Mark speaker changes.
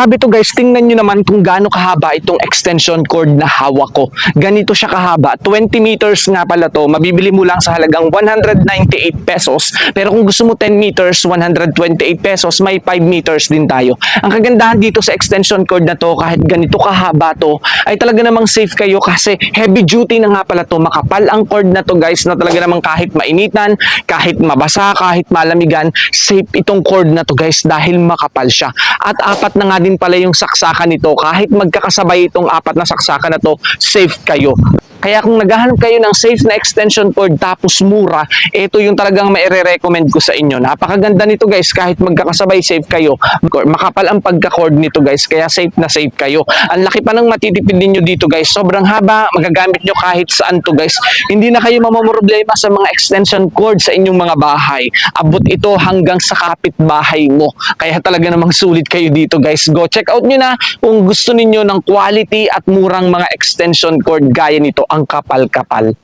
Speaker 1: Sabi to guys, tingnan nyo naman kung gaano kahaba itong extension cord na hawak ko. Ganito siya kahaba. 20 meters nga pala to. Mabibili mo lang sa halagang 198 pesos. Pero kung gusto mo 10 meters, 128 pesos. May 5 meters din tayo. Ang kagandahan dito sa extension cord na to, kahit ganito kahaba to, ay talaga namang safe kayo kasi heavy duty na nga pala to. Makapal ang cord na to guys, na talaga namang kahit mainitan, kahit mabasa, kahit malamigan, safe itong cord na to guys dahil makapal siya. At apat na nga din pala yung saksakan nito. Kahit magkakasabay itong apat na saksakan na to, safe kayo. Kaya kung naghahanap kayo ng safe na extension cord tapos mura, ito yung talagang maire-recommend ko sa inyo. Napakaganda nito guys, kahit magkakasabay, safe kayo. Makapal ang pagka-cord nito guys, kaya safe na safe kayo. Ang laki pa ng matitipid ninyo dito guys. Sobrang haba, magagamit nyo kahit saan to guys. Hindi na kayo mamamroblema sa mga extension cord sa inyong mga bahay. Abot ito hanggang sa kapitbahay mo. Kaya talaga namang sulit kayo dito guys. Go check out nyo na kung gusto ninyo ng quality at murang mga extension cord gaya nito, ang kapal-kapal.